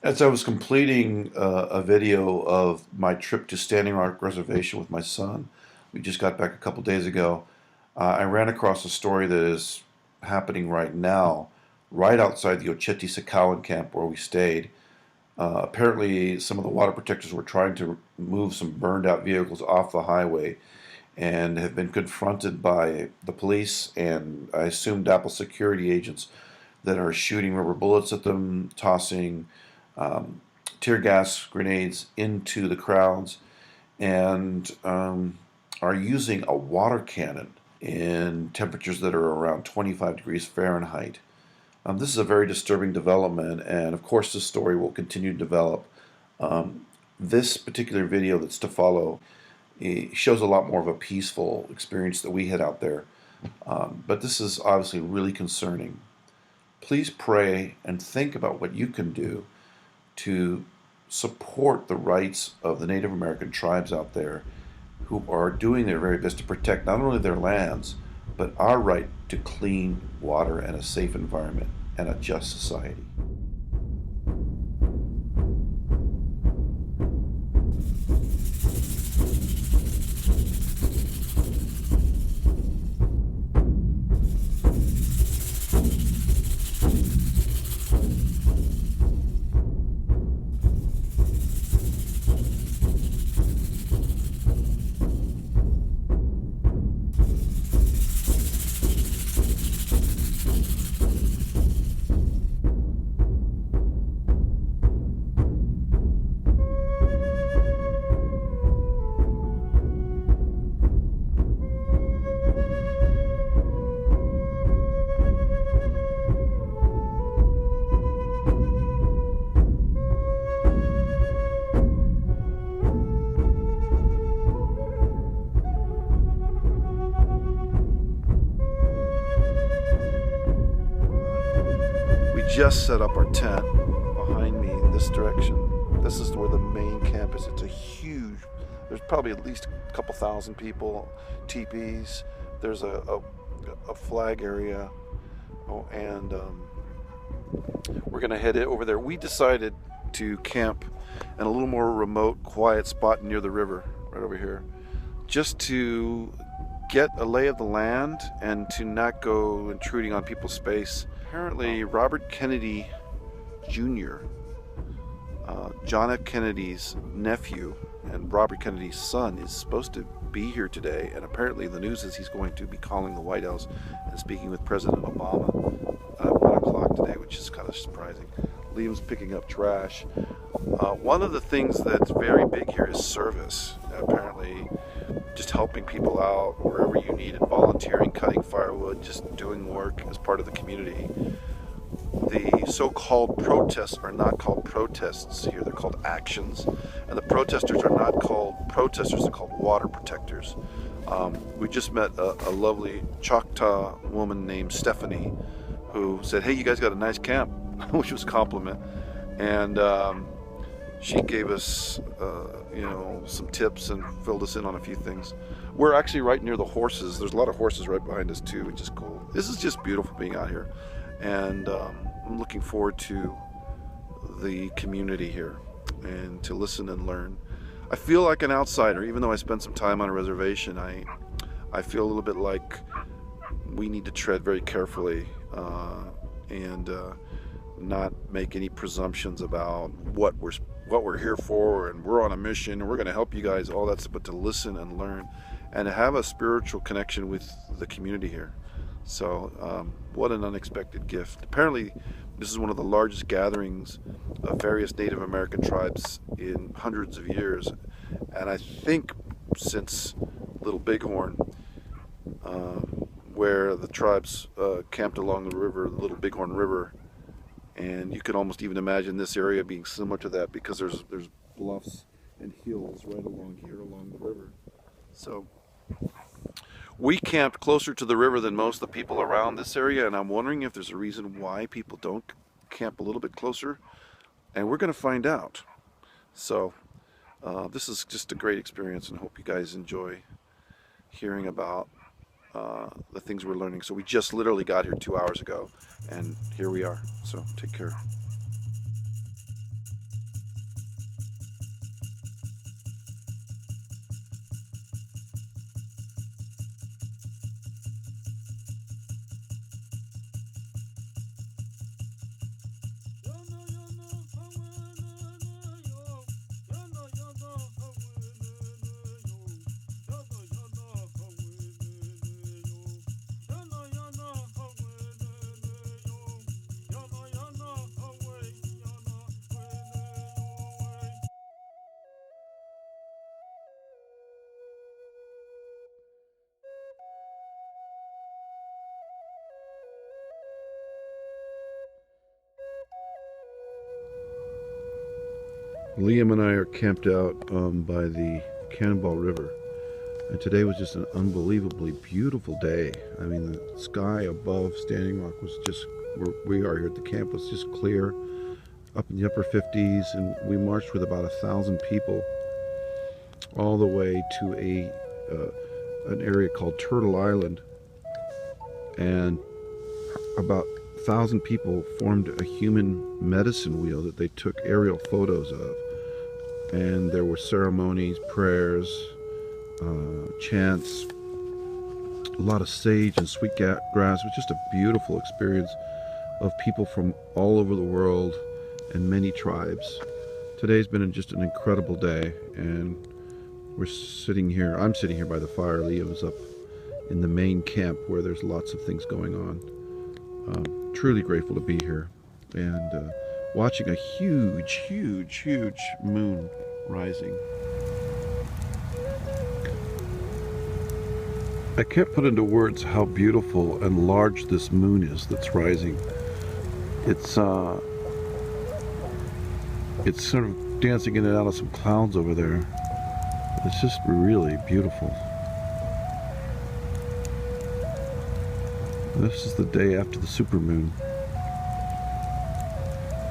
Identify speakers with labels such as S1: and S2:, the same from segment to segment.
S1: As I was completing a video of my trip to Standing Rock Reservation with my son, we just got back a couple days ago. I ran across a story that is happening right now, right outside the Ocheti camp where we stayed. Apparently, some of the water protectors were trying to move some burned out vehicles off the highway and have been confronted by the police and I assume D.A.P.L security agents that are shooting rubber bullets at them, tossing um, tear gas grenades into the crowds, and are using a water cannon in temperatures that are around 25 degrees Fahrenheit. This is a very disturbing development, and of course, this story will continue to develop. Um, this particular video that's to follow shows a lot more of a peaceful experience that we had out there. But this is obviously really concerning. Please pray and think about what you can do to support the rights of the Native American tribes out there who are doing their very best to protect not only their lands, but our right to clean water and a safe environment and a just society. We just set up our tent behind me in this direction. This is where the main camp is. It's a huge, there's probably at least a couple thousand people, teepees. There's a flag area. Oh, and we're going to head over there. We decided to camp in a little more remote, quiet spot near the river, right over here, just to get a lay of the land and to not go intruding on people's space. Apparently, Robert Kennedy Jr., John F. Kennedy's nephew and Robert Kennedy's son, is supposed to be here today, and apparently the news is he's going to be calling the White House and speaking with President Obama at 1 o'clock today, which is kind of surprising. Liam's picking up trash. One of the things that's very big here is service. Apparently, just helping people out wherever you need it, volunteering, cutting firewood, just doing work as part of the community. The so-called protests are not called protests here, they're called actions. And the protesters are not called protesters, they're called water protectors. We just met a lovely Choctaw woman named Stephanie who said, "Hey, you guys got a nice camp," which was a compliment. And she gave us, some tips and filled us in on a few things. We're actually right near the horses. There's a lot of horses right behind us too, which is cool. This is just beautiful being out here. And I'm looking forward to the community here and to listen and learn. I feel like an outsider, even though I spent some time on a reservation. I feel a little bit like we need to tread very carefully and not make any presumptions about what we're here for, and we're on a mission and we're going to help you guys, all that stuff, but to listen and learn and to have a spiritual connection with the community here. So what an unexpected gift. Apparently this is one of the largest gatherings of various Native American tribes in hundreds of years, and I think since Little Bighorn, where the tribes camped along the river, the Little Bighorn River. And you can almost even imagine this area being similar to that because there's bluffs and hills right along here along the river. So we camped closer to the river than most of the people around this area, and I'm wondering if there's a reason why people don't camp a little bit closer, and we're going to find out. So this is just a great experience, and I hope you guys enjoy hearing about the things we're learning. So we just literally got here 2 hours ago, and here we are. So take care. Liam and I are camped out by the Cannonball River, and today was just an unbelievably beautiful day. I mean, the sky above Standing Rock was just, where we are here at the camp, was just clear, up in the upper 50s, and we marched with about 1,000 people all the way to an area called Turtle Island, and about 1,000 people formed a human medicine wheel that they took aerial photos of. And there were ceremonies, prayers, chants, a lot of sage and sweet grass. It was just a beautiful experience of people from all over the world and many tribes. Today's been just an incredible day, and I'm sitting here by the fire. Liam's up in the main camp where there's lots of things going on. Truly grateful to be here, and watching a huge moon rising. I can't put into words how beautiful and large this moon is that's rising. It's sort of dancing in and out of some clouds over there. It's just really beautiful. This is the day after the supermoon.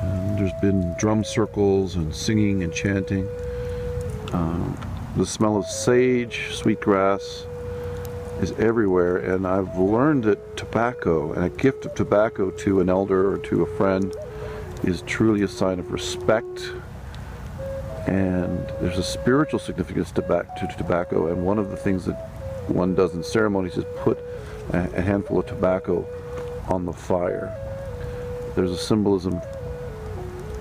S1: And there's been drum circles and singing and chanting. The smell of sage, sweetgrass is everywhere, and I've learned that tobacco, and a gift of tobacco to an elder or to a friend, is truly a sign of respect. And there's a spiritual significance to tobacco, and one of the things that one does in ceremonies is put a handful of tobacco on the fire. There's a symbolism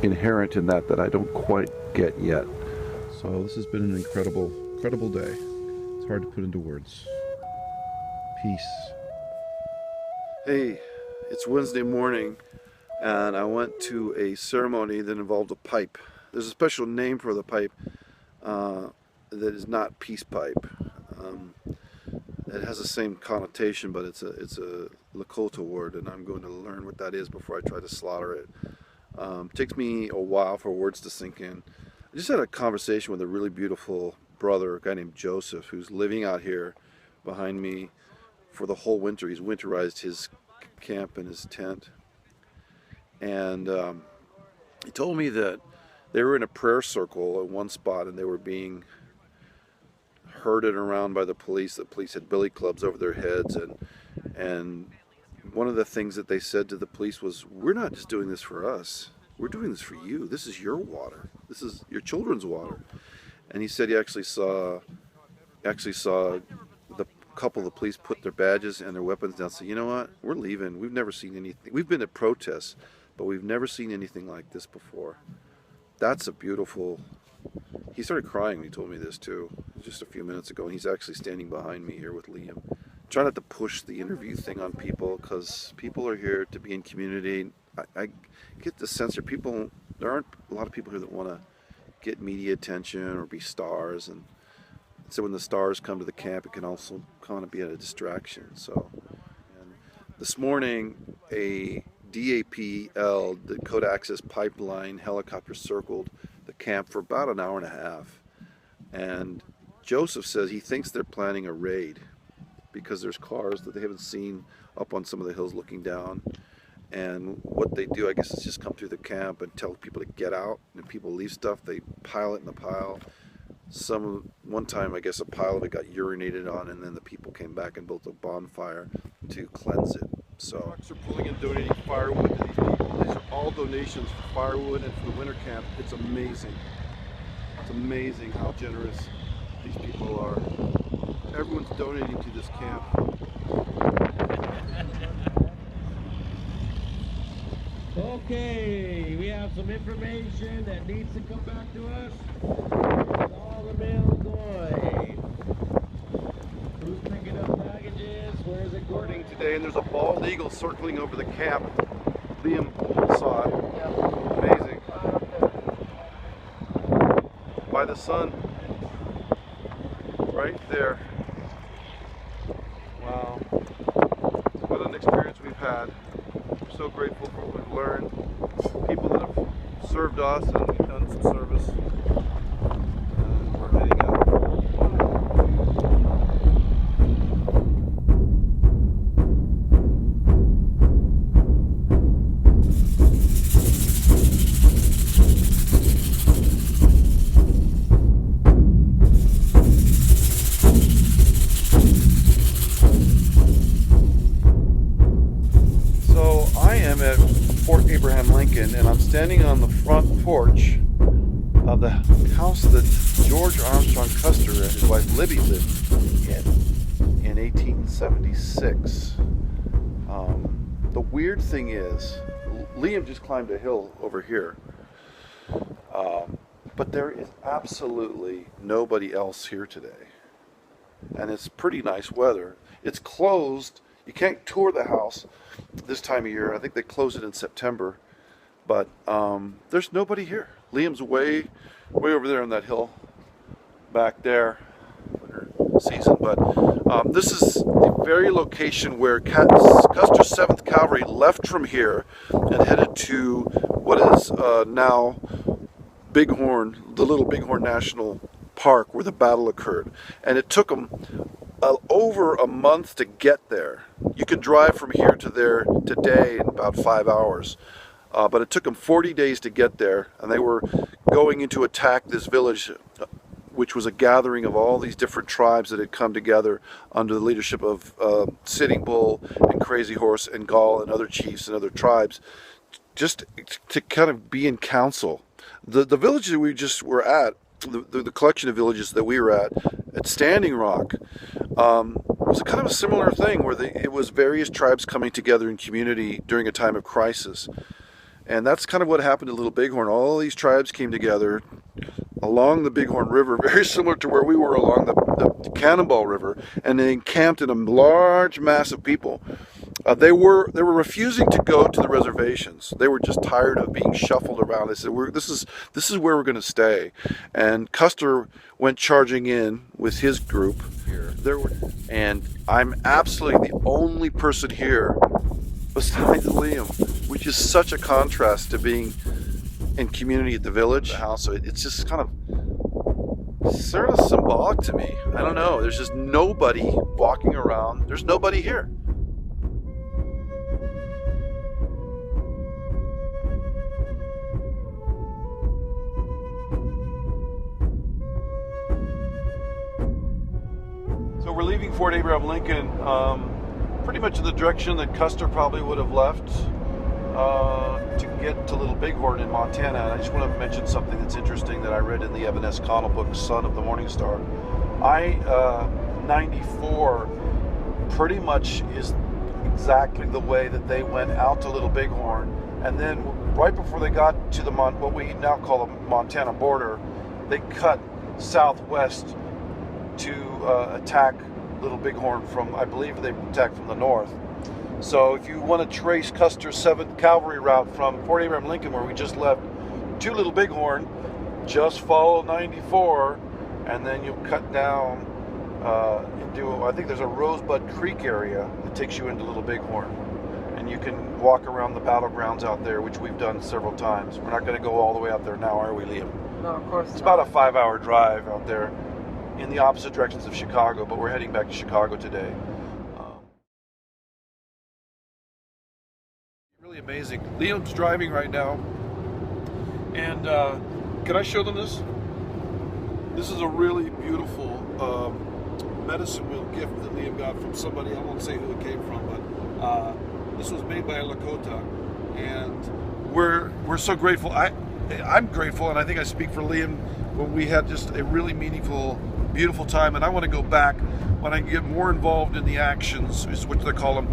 S1: inherent in that I don't quite get yet. So this has been an incredible day. It's hard to put into words. Peace. Hey, it's Wednesday morning, and I went to a ceremony that involved a pipe. There's a special name for the pipe that is not peace pipe. It has the same connotation, but it's a Lakota word, and I'm going to learn what that is before I try to slaughter it. Takes me a while for words to sink in. I just had a conversation with a really beautiful brother, a guy named Joseph, who's living out here behind me for the whole winter. He's winterized his camp and his tent. And he told me that they were in a prayer circle at one spot, and they were being herded around by the police. The police had billy clubs over their heads, and one of the things that they said to the police was, "We're not just doing this for us. We're doing this for you. This is your water. This is your children's water." And he said he actually saw the couple of the police put their badges and their weapons down and say, "You know what? We're leaving. We've never seen anything. We've been at protests, but we've never seen anything like this before." That's a beautiful... He started crying when he told me this too, just a few minutes ago, and he's actually standing behind me here with Liam. Try not to push the interview thing on people, because people are here to be in community. I get the sense that there aren't a lot of people here that want to get media attention or be stars, and so when the stars come to the camp, it can also kind of be a distraction. So, and this morning, a D.A.P.L, the Dakota Access Pipeline helicopter circled the camp for about an hour and a half, and Joseph says he thinks they're planning a raid because there's cars that they haven't seen up on some of the hills looking down. And what they do, I guess, is just come through the camp and tell people to get out. And if people leave stuff, they pile it in the pile. One time, I guess, a pile of it got urinated on, and then the people came back and built a bonfire to cleanse it. So trucks are pulling and donating firewood to these people. These are all donations for firewood and for the winter camp. It's amazing. It's amazing how generous these people are. Everyone's donating to this camp.
S2: Okay, we have some information that needs to come back to us. All the mail going. Who's picking up packages? Where is it going?
S1: Today, and there's a bald eagle circling over the camp. Liam saw it. Amazing. By the sun. Right there. Wow. What an experience we've had. We're so grateful for what we've learned. People that have served us and we've done some service. We're heading out. So I am at Fort Abraham Lincoln, and I'm standing on the front porch of the house that George Armstrong Custer and his wife Libby lived in 1876. The weird thing is, Liam just climbed a hill over here, but there is absolutely nobody else here today, and it's pretty nice weather. It's closed. You can't tour the house this time of year. I think they close it in September, but there's nobody here. Liam's way over there on that hill back there, winter season. But this is the very location where Custer's 7th Cavalry left from here and headed to what is now Bighorn, the Little Bighorn National Park, where the battle occurred. And it took them over a month to get there. You could drive from here to there today in about 5 hours. But it took them 40 days to get there, and they were going in to attack this village, which was a gathering of all these different tribes that had come together under the leadership of Sitting Bull and Crazy Horse and Gall and other chiefs and other tribes, just to kind of be in council. The village that we just were at, the collection of villages that we were at Standing Rock, was a kind of a similar thing where it was various tribes coming together in community during a time of crisis. And that's kind of what happened to Little Bighorn. All these tribes came together along the Bighorn River, very similar to where we were along the Cannonball River, and they encamped in a large mass of people. They were refusing to go to the reservations. They were just tired of being shuffled around. They said, "This is where we're going to stay." And Custer went charging in with his group here. And I'm absolutely the only person here besides Liam, which is such a contrast to being in community at the village house. So it's just kind of sort of symbolic to me. I don't know. There's just nobody walking around. There's nobody here. So we're leaving Fort Abraham Lincoln pretty much in the direction that Custer probably would have left to get to Little Bighorn in Montana. And I just want to mention something that's interesting that I read in the Evan S. Connell book, Son of the Morning Star. I-94 pretty much is exactly the way that they went out to Little Bighorn, and then right before they got to the what we now call the Montana border, they cut southwest to attack Little Bighorn from, I believe they attacked from the north. So if you want to trace Custer's 7th Cavalry route from Fort Abraham Lincoln, where we just left, to Little Bighorn, just follow 94, and then you'll cut down into, I think there's a Rosebud Creek area that takes you into Little Bighorn. And you can walk around the battlegrounds out there, which we've done several times. We're not going to go all the way out there now, are we, Liam?
S3: No, of course
S1: It's
S3: not.
S1: about a 5-hour drive out there in the opposite directions of Chicago, but we're heading back to Chicago today. Really amazing. Liam's driving right now, and can I show them this? This is a really beautiful medicine wheel gift that Liam got from somebody. I won't say who it came from, but this was made by a Lakota, and we're so grateful. I'm grateful, and I think I speak for Liam, when we had just a really meaningful, beautiful time. And I want to go back when I get more involved in the actions, is what they call them.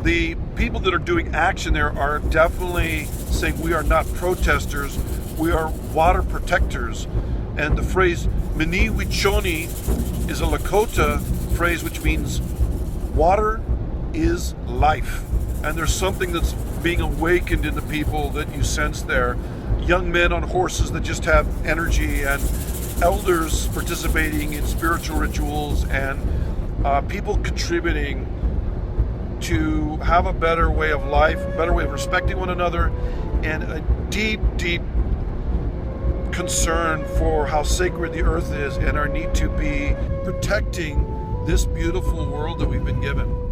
S1: The people that are doing action there are definitely saying we are not protesters, we are water protectors. And the phrase Mini Wichoni is a Lakota phrase which means water is life. And there's something that's being awakened in the people that you sense there. Young men on horses that just have energy, and elders participating in spiritual rituals, and people contributing to have a better way of life, a better way of respecting one another, and a deep, deep concern for how sacred the earth is and our need to be protecting this beautiful world that we've been given.